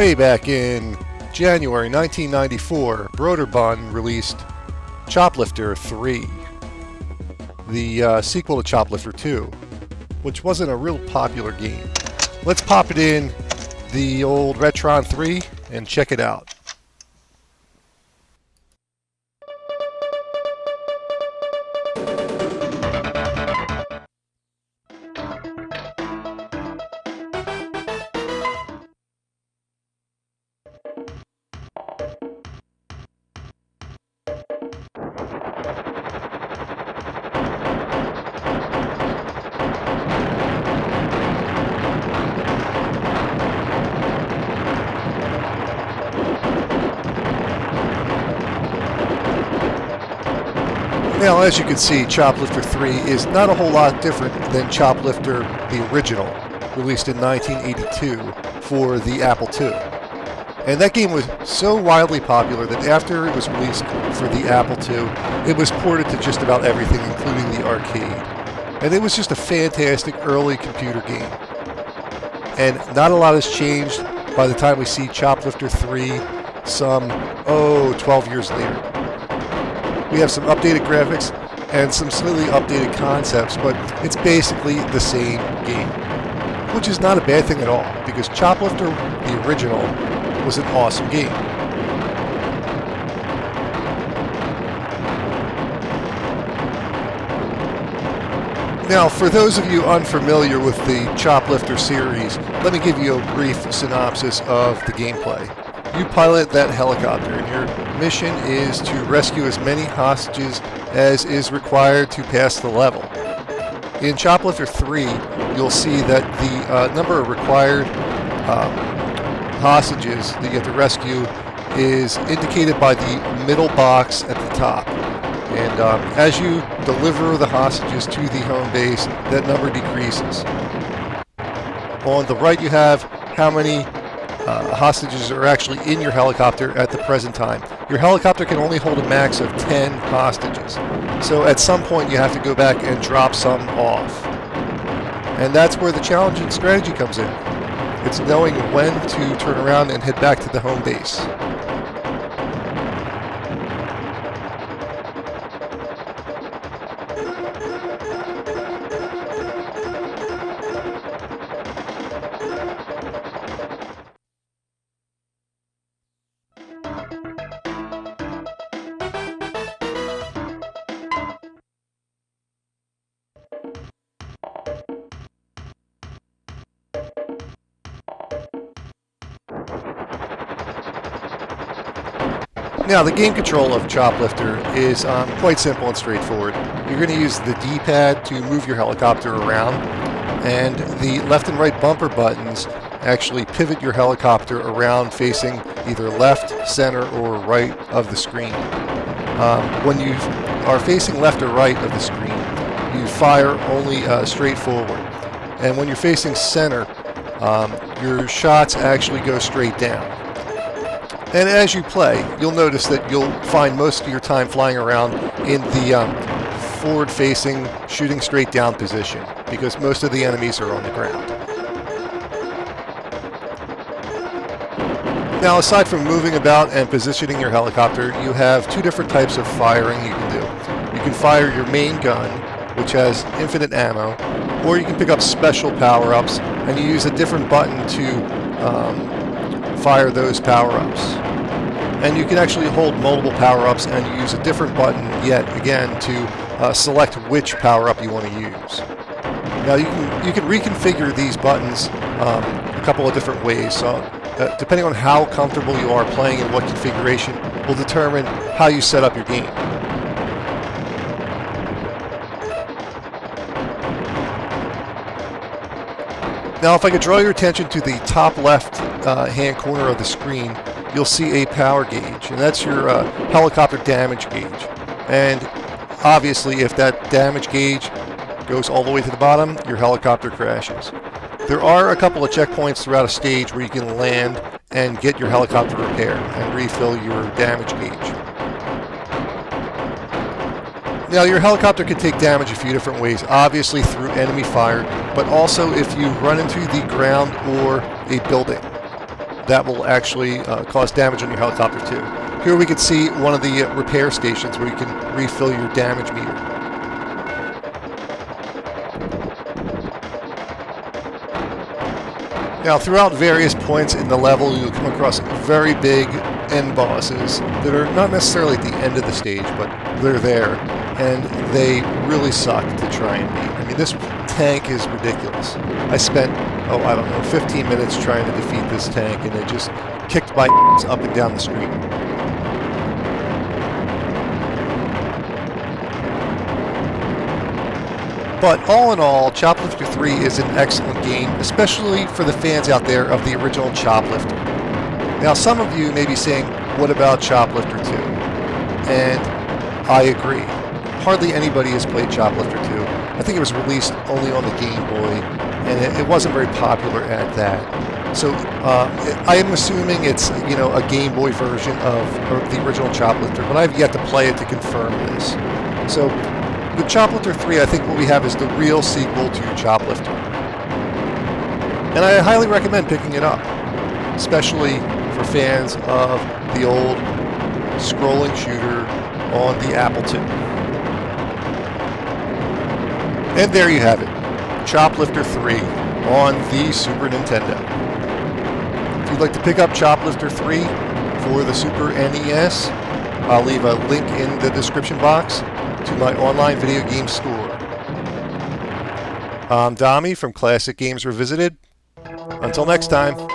Way back in January 1994, Broderbund released Choplifter III, the sequel to Choplifter II, which wasn't a real popular game. Let's pop it in the old Retron 3 and check it out. Now, as you can see, Choplifter III is not a whole lot different than Choplifter the original, released in 1982 for the Apple II. And that game was so wildly popular that after it was released for the Apple II, it was ported to just about everything, including the arcade. And it was just a fantastic early computer game. And not a lot has changed by the time we see Choplifter III some, 12 years later. We have some updated graphics and some slightly updated concepts, but it's basically the same game, which is not a bad thing at all, because Choplifter, the original, was an awesome game. Now, for those of you unfamiliar with the Choplifter series, let me give you a brief synopsis of the gameplay. You pilot that helicopter, and your mission is to rescue as many hostages as is required to pass the level. In Choplifter 3, you'll see that the number of required hostages that you have to rescue is indicated by the middle box at the top. And as you deliver the hostages to the home base, that number decreases. On the right, you have how many hostages are actually in your helicopter at the present time. Your helicopter can only hold a max of 10 hostages. So at some point you have to go back and drop some off. And that's where the challenge and strategy comes in. It's knowing when to turn around and head back to the home base. Now, the game control of Choplifter is quite simple and straightforward. You're going to use the D-pad to move your helicopter around, and the left and right bumper buttons actually pivot your helicopter around facing either left, center, or right of the screen. When you are facing left or right of the screen, you fire only straight forward. And when you're facing center, your shots actually go straight down. And as you play, you'll notice that you'll find most of your time flying around in the forward-facing, shooting straight down position, because most of the enemies are on the ground. Now, aside from moving about and positioning your helicopter, you have two different types of firing you can do. You can fire your main gun, which has infinite ammo, or you can pick up special power-ups, and you use a different button to fire those power-ups. And you can actually hold multiple power-ups and use a different button yet again to select which power-up you want to use. Now you can reconfigure these buttons a couple of different ways. So depending on how comfortable you are playing and what configuration will determine how you set up your game. Now, if I could draw your attention to the top left hand corner of the screen, you'll see a power gauge, and that's your helicopter damage gauge. And obviously, if that damage gauge goes all the way to the bottom, your helicopter crashes. There are a couple of checkpoints throughout a stage where you can land and get your helicopter repaired and refill your damage gauge. Now, your helicopter can take damage a few different ways, obviously through enemy fire, but also if you run into the ground or a building. that will actually cause damage on your helicopter too. Here we can see one of the repair stations where you can refill your damage meter. Now, throughout various points in the level, you'll come across very big end bosses that are not necessarily at the end of the stage, but they're there, and they really suck to try and beat. I mean, this tank is ridiculous. I spent, I don't know, 15 minutes trying to defeat this tank, and it just kicked my up and down the screen. But all in all, Choplifter 3 is an excellent game, especially for the fans out there of the original Choplifter. Now, some of you may be saying, what about Choplifter 2? And I agree. Hardly anybody has played Choplifter 2. I think it was released only on the Game Boy, and it wasn't very popular at that. So I am assuming it's, you know, a Game Boy version of the original Choplifter, but I've yet to play it to confirm this. So with Choplifter 3, I think what we have is the real sequel to Choplifter. And I highly recommend picking it up, especially for fans of the old scrolling shooter on the Apple II. And there you have it, Choplifter 3 on the Super Nintendo. If you'd like to pick up Choplifter 3 for the Super NES, I'll leave a link in the description box to my online video game store. I'm Dommy from Classic Games Revisited. Until next time.